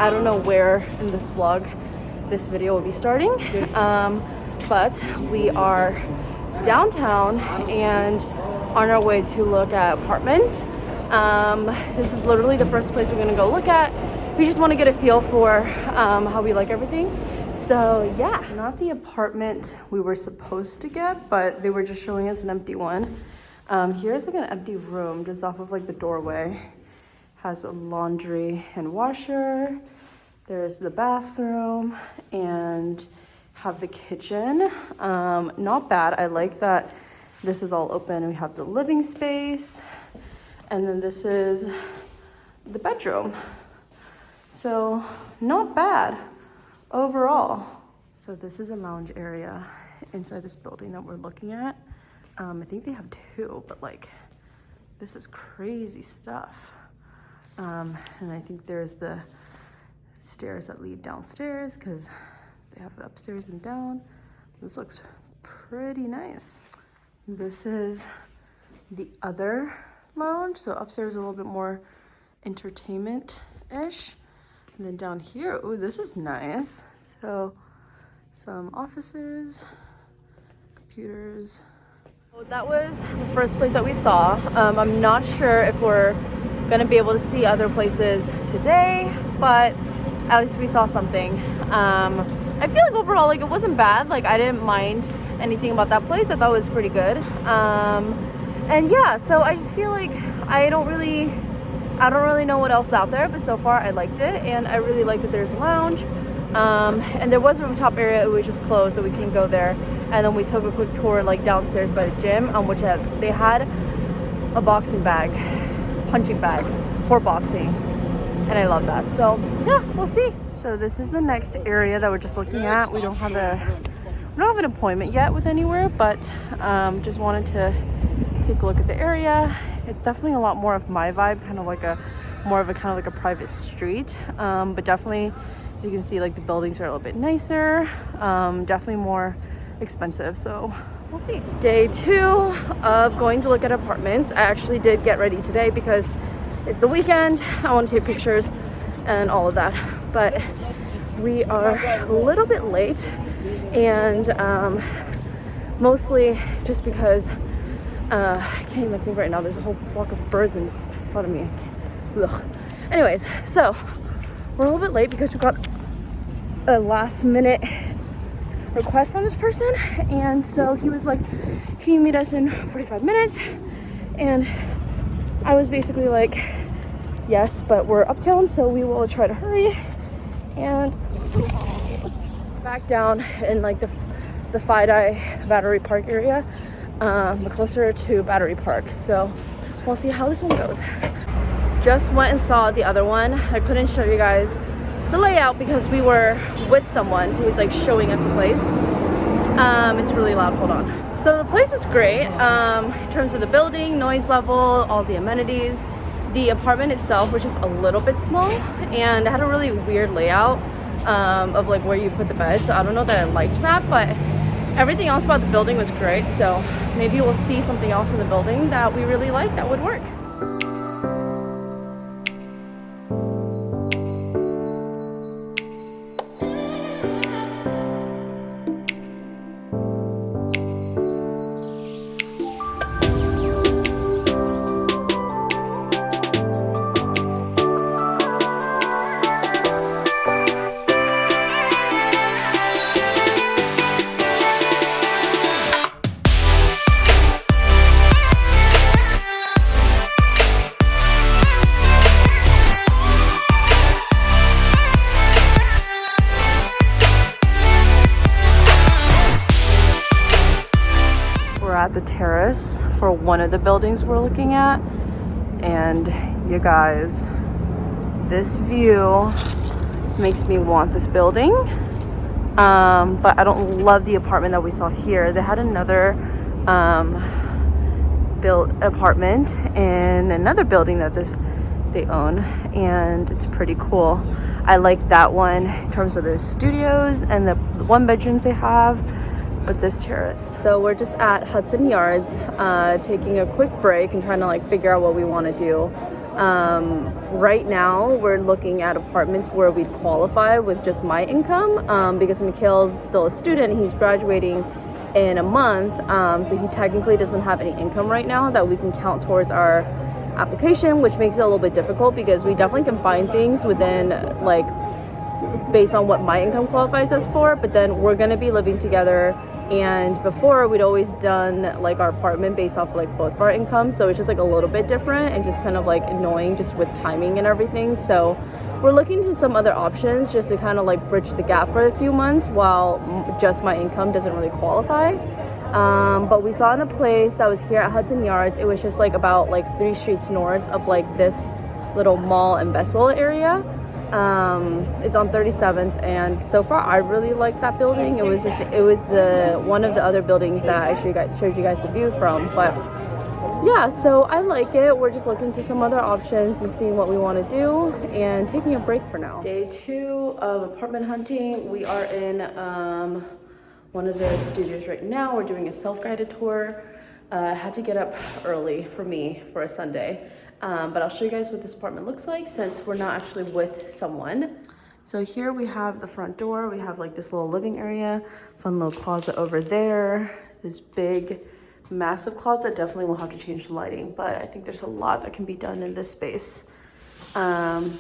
I don't know where in this vlog this video will be starting, but we are downtown and on our way to look at apartments. This is literally the first place we're gonna go look at. We just want to get a feel for how we like everything. So yeah, not the apartment we were supposed to get, but they were just showing us an empty one. Here's like an empty room just off of like the doorway. Has a laundry and washer. There's the bathroom and have the kitchen. Not bad. I like that this is all open. We have the living space, and then this is the bedroom. So not bad overall. So this is a lounge area inside this building that we're looking at. I think they have two, but like this is crazy stuff. And I think there's the stairs that lead downstairs because they have it upstairs and down. This looks pretty nice. This is the other lounge. So upstairs is a little bit more entertainment-ish. And then down here, oh, this is nice. So some offices, computers. So that was the first place that we saw. I'm not sure if we're gonna be able to see other places today, but at least we saw something. I feel like overall, like it wasn't bad. Like I didn't mind anything about that place. I thought it was pretty good. And yeah, so I just feel like I don't really know what else is out there, but so far I liked it, and I really like that there's a lounge. And there was a rooftop area, it was just closed, so we couldn't go there. And then we took a quick tour like downstairs by the gym, which they had a boxing bag, punching bag for boxing, and I love that. So yeah, we'll see. So this is the next area that we're just looking at. We don't have an appointment yet with anywhere, but just wanted to take a look at the area. It's definitely a lot more of my vibe, kind of like a private street, but definitely, as you can see, like the buildings are a little bit nicer, definitely more expensive. So we'll see. Day 2 of going to look at apartments. I actually did get ready today because it's the weekend. I want to take pictures and all of that, but we are a little bit late, and mostly just because I can't even think right now. There's a whole flock of birds in front of me. Ugh. Anyways, so we're a little bit late because we got a last minute request from this person, and so he was like, can you meet us in 45 minutes? And I was basically like, yes, but we're uptown, so we will try to hurry. And back down in like the Fidei Battery Park area, closer to Battery Park. So we'll see how this one goes. Just went and saw the other one. I couldn't show you guys the layout because we were with someone who was like showing us the place. It's really loud, hold on. So the place was great in terms of the building, noise level, all the amenities. The apartment itself was just a little bit small, and it had a really weird layout of like where you put the bed. So I don't know that I liked that, but everything else about the building was great. So maybe we'll see something else in the building that we really like that would work. At the terrace for one of the buildings we're looking at, and you guys, this view makes me want this building, but I don't love the apartment that we saw here. They had another built apartment in another building that they own, and it's pretty cool. I like that one in terms of the studios and the one bedrooms they have. With this terrace. So we're just at Hudson Yards, taking a quick break and trying to like figure out what we want to do. Right now we're looking at apartments where we'd qualify with just my income, because Mikhail's still a student and he's graduating in a month, so he technically doesn't have any income right now that we can count towards our application, which makes it a little bit difficult because we definitely can find things within, like, based on what my income qualifies us for, but then we're gonna be living together, and before we'd always done like our apartment based off like both of our incomes, so it's just like a little bit different and just kind of like annoying just with timing and everything. So we're looking to some other options just to kind of like bridge the gap for a few months while just my income doesn't really qualify. But we saw in a place that was here at Hudson Yards. It was just like about like 3 streets north of like this little mall and vessel area. It's on 37th, and so far I really like that building. It was the one of the other buildings that I showed you guys the view from. But yeah, so I like it. We're just looking to some other options and seeing what we want to do and taking a break for now. Day 2 of apartment hunting. We are in one of the studios right now. We're doing a self-guided tour. I had to get up early for me for a Sunday. But I'll show you guys what this apartment looks like since we're not actually with someone. So here we have the front door. We have like this little living area, fun little closet over there. This big, massive closet. Definitely will have to change the lighting, but I think there's a lot that can be done in this space. And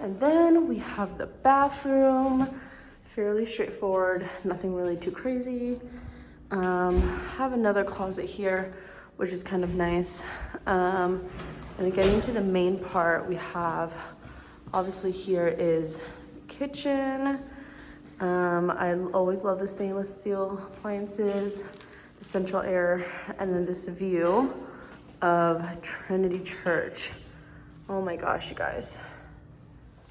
then we have the bathroom. Fairly straightforward, nothing really too crazy. Have another closet here, which is kind of nice. And then getting into the main part, we have, obviously here is kitchen. I always love the stainless steel appliances, the central air, and then this view of Trinity Church. Oh my gosh, you guys.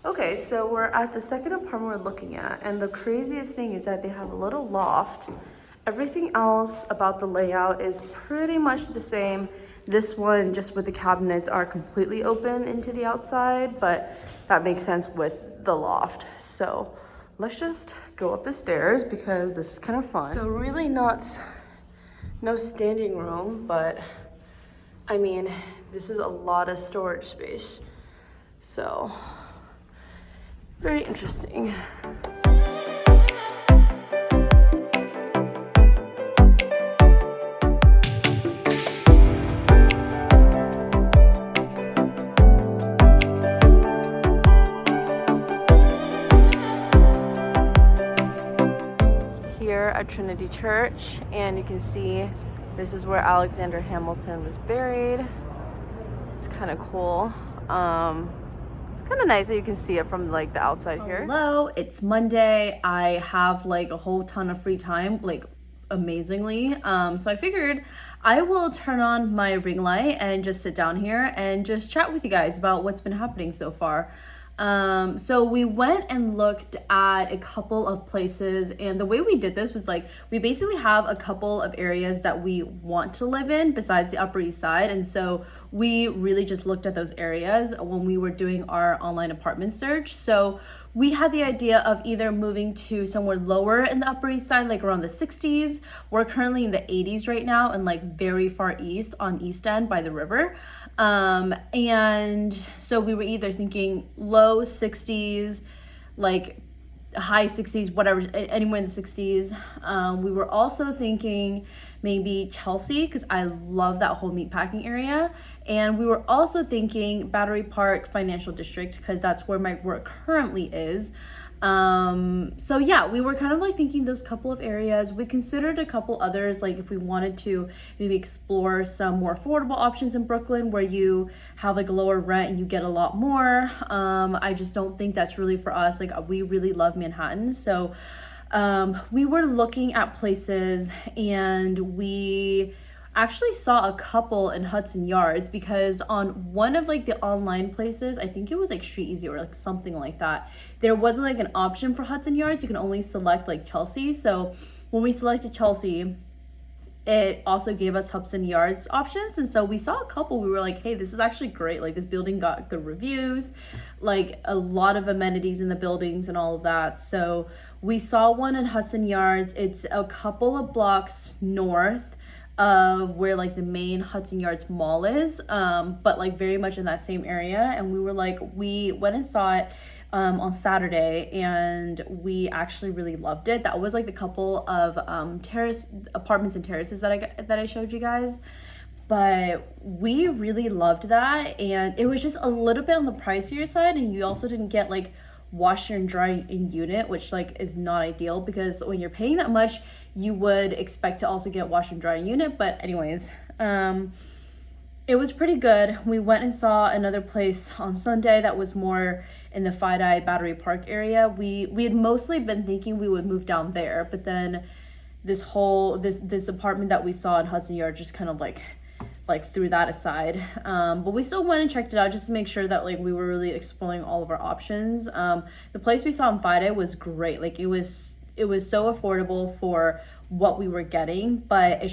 Okay, so we're at the second apartment we're looking at, and the craziest thing is that they have a little loft. Everything else about the layout is pretty much the same. This one, just with the cabinets, are completely open into the outside, but that makes sense with the loft. So let's just go up the stairs because this is kind of fun. So really no standing room, but I mean, this is a lot of storage space. So very interesting. Here at Trinity Church, and you can see this is where Alexander Hamilton was buried. It's kind of cool. It's kind of nice that you can see it from like the outside here. Hello, it's Monday. I have like a whole ton of free time, like amazingly. So I figured I will turn on my ring light and just sit down here and just chat with you guys about what's been happening so far. So we went and looked at a couple of places, and the way we did this was like, we basically have a couple of areas that we want to live in besides the Upper East Side. And so we really just looked at those areas when we were doing our online apartment search. So we had the idea of either moving to somewhere lower in the Upper East Side, like around the 60s. We're currently in the 80s right now, and like very far east on East End by the river. And so we were either thinking low 60s, like high 60s, whatever, anywhere in the 60s. We were also thinking maybe Chelsea, because I love that whole meatpacking area. And we were also thinking Battery Park Financial District, because that's where my work currently is. So yeah, we were kind of like thinking those couple of areas. We considered a couple others, like if we wanted to maybe explore some more affordable options in Brooklyn where you have like a lower rent and you get a lot more. I just don't think that's really for us. Like we really love Manhattan. So we were looking at places, and we actually saw a couple in Hudson Yards, because on one of like the online places, I think it was like Street Easy or like something like that, there wasn't like an option for Hudson Yards. You can only select like Chelsea. So when we selected Chelsea, it also gave us Hudson Yards options. And so we saw a couple. We were like, hey, this is actually great. Like this building got good reviews, like a lot of amenities in the buildings and all of that. So we saw one in Hudson Yards. It's a couple of blocks north of where like the main Hudson Yards mall is, but like very much in that same area. And we went and saw it on Saturday, and we actually really loved it. That was like the couple of terrace apartments and terraces that I showed you guys. But we really loved that, and it was just a little bit on the pricier side, and you also didn't get like washer and dry in unit, which like is not ideal, because when you're paying that much you would expect to also get washer and dry in unit. But anyways, it was pretty good. We went and saw another place on Sunday that was more in the Fidei Battery Park area. We had mostly been thinking we would move down there, but then this apartment that we saw in Hudson Yards just kind of like threw that aside. But we still went and checked it out just to make sure that like we were really exploring all of our options. The place we saw in Fidei was great. Like it was so affordable for what we were getting, but I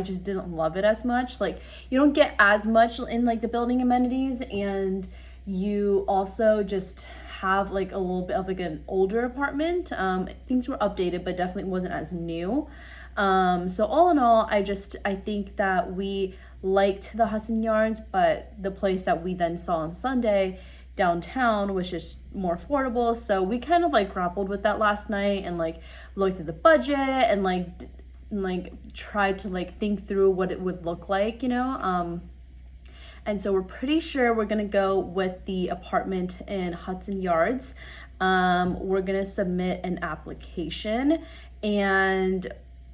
just didn't love it as much. Like you don't get as much in like the building amenities, and you also just have like a little bit of like an older apartment. Things were updated, but definitely wasn't as new. So all in all, I think that we liked the Hudson Yards, but the place that we then saw on Sunday downtown was just more affordable. So we kind of like grappled with that last night and like looked at the budget and like tried to like think through what it would look like, you know. And so we're pretty sure we're gonna go with the apartment in Hudson Yards. We're gonna submit an application, and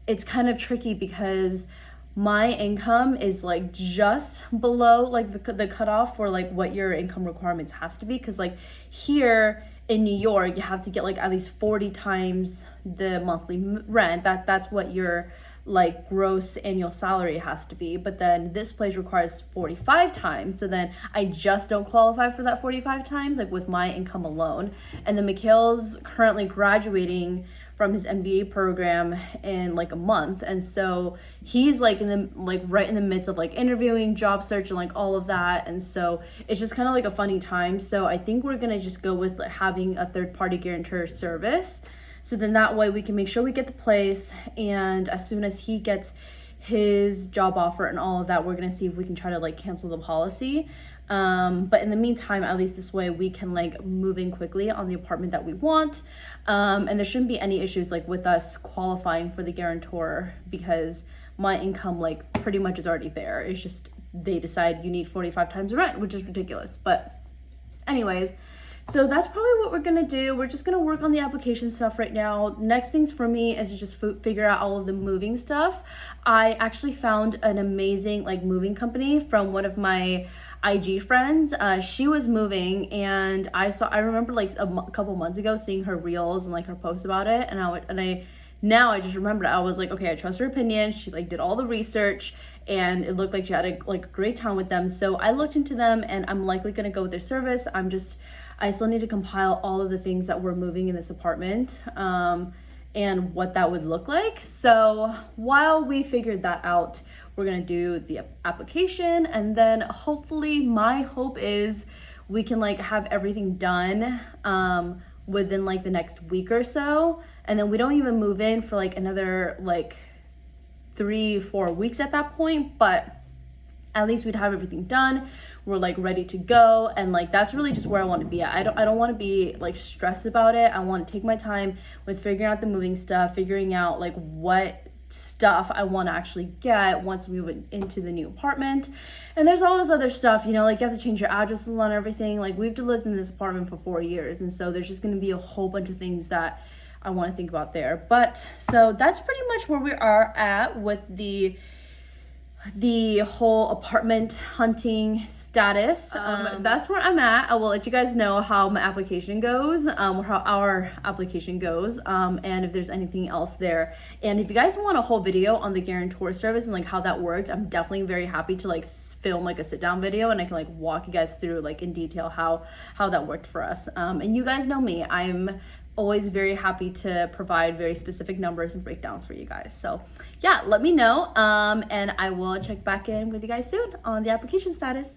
it's kind of tricky because my income is like just below like the cutoff for like what your income requirements has to be, because like here in New York you have to get like at least 40 times the monthly rent. That's what your like gross annual salary has to be. But then this place requires 45 times, so then I just don't qualify for that 45 times like with my income alone. And then Mikhail's currently graduating from his MBA program in like a month, and so he's like right in the midst of like interviewing, job search, and like all of that. And so it's just kind of like a funny time. So I think we're gonna just go with like having a third-party guarantor service, so then that way we can make sure we get the place, and as soon as he gets his job offer and all of that, we're gonna see if we can try to like cancel the policy. But in the meantime, at least this way we can like move in quickly on the apartment that we want. And there shouldn't be any issues like with us qualifying for the guarantor, because my income like pretty much is already there. It's just they decide you need 45 times the rent, which is ridiculous. But anyways, so that's probably what we're gonna do. We're just gonna work on the application stuff right now. Next things for me is to just figure out all of the moving stuff. I actually found an amazing like moving company from one of my IG friends. She was moving, and I remember like a couple months ago seeing her reels and like her posts about it, and I just remembered. I was like, okay, I trust her opinion. She like did all the research, and it looked like she had a great time with them. So I looked into them, and I'm likely gonna go with their service. I still need to compile all of the things that we're moving in this apartment, and what that would look like. So while we figured that out, we're gonna do the application, and then hopefully my hope is we can like have everything done within like the next week or so, and then we don't even move in for like another like 3-4 weeks at that point. But at least we'd have everything done. We're like ready to go, and like that's really just where I want to be at. I don't want to be like stressed about it. I want to take my time with figuring out the moving stuff, figuring out like what stuff I want to actually get once we move into the new apartment. And there's all this other stuff, you know, like you have to change your addresses on everything. Like we've lived in this apartment for 4 years, and so there's just going to be a whole bunch of things that I want to think about there. But so that's pretty much where we are at with the whole apartment hunting status. That's where I'm at. I will let you guys know how my application goes, or how our application goes, and if there's anything else there. And if you guys want a whole video on the guarantor service and like how that worked, I'm definitely very happy to like film like a sit down video, and I can like walk you guys through like in detail how that worked for us. And you guys know me, I'm always very happy to provide very specific numbers and breakdowns for you guys. So yeah, let me know, and I will check back in with you guys soon on the application status.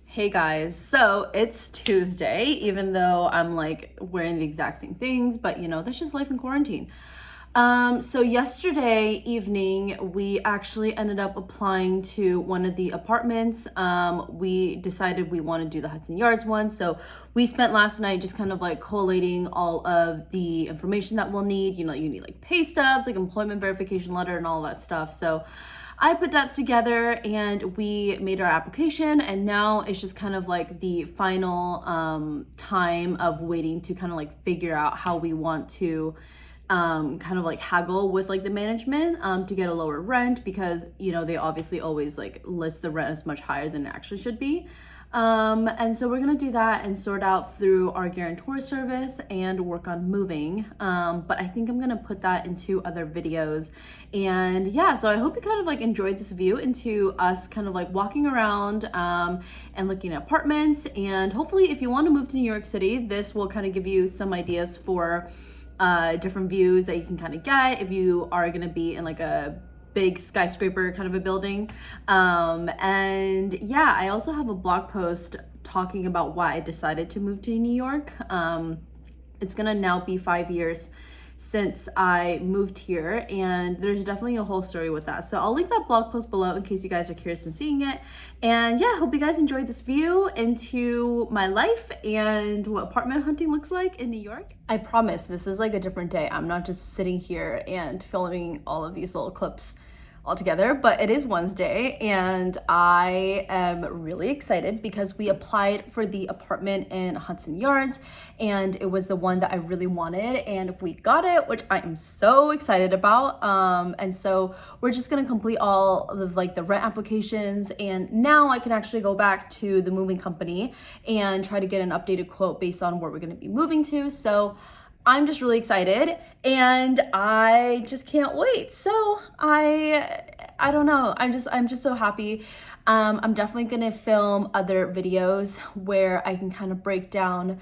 Hey guys, so it's Tuesday, even though I'm like wearing the exact same things, but you know, that's just life in quarantine. So yesterday evening, we actually ended up applying to one of the apartments. We decided we want to do the Hudson Yards one. So we spent last night just kind of like collating all of the information that we'll need. You know, you need like pay stubs, like employment verification letter and all that stuff. So I put that together and we made our application, and now it's just kind of like the final time of waiting to kind of like figure out how we want to kind of like haggle with like the management to get a lower rent, because you know they obviously always like list the rent as much higher than it actually should be. And so we're gonna do that and sort out through our guarantor service and work on moving. But I think I'm gonna put that into other videos. And yeah, so I hope you kind of like enjoyed this view into us kind of like walking around and looking at apartments. And hopefully if you want to move to New York City, this will kind of give you some ideas for different views that you can kind of get if you are going to be in like a big skyscraper kind of a building. And yeah, I also have a blog post talking about why I decided to move to New York. It's gonna now be 5 years since I moved here, and there's definitely a whole story with that. So I'll link that blog post below in case you guys are curious in seeing it. And yeah, hope you guys enjoyed this view into my life and what apartment hunting looks like in New York. I promise this is like a different day. I'm not just sitting here and filming all of these little clips all together, but it is Wednesday and I am really excited because we applied for the apartment in Hudson Yards and it was the one that I really wanted, and we got it, which I am so excited about. And so we're just gonna complete all of like the rent applications, and now I can actually go back to the moving company and try to get an updated quote based on where we're gonna be moving to. So I'm just really excited and I just can't wait. So I don't know. I'm just so happy. I'm definitely gonna film other videos where I can kind of break down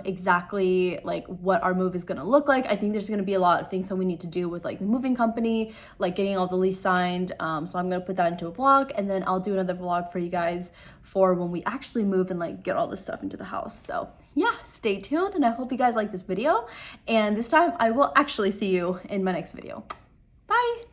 exactly like what our move is gonna look like. I think there's gonna be a lot of things that we need to do with like the moving company, like getting all the lease signed. So I'm gonna put that into a vlog, and then I'll do another vlog for you guys for when we actually move and like get all this stuff into the house. So yeah, stay tuned, and I hope you guys like this video. And this time I will actually see you in my next video. Bye.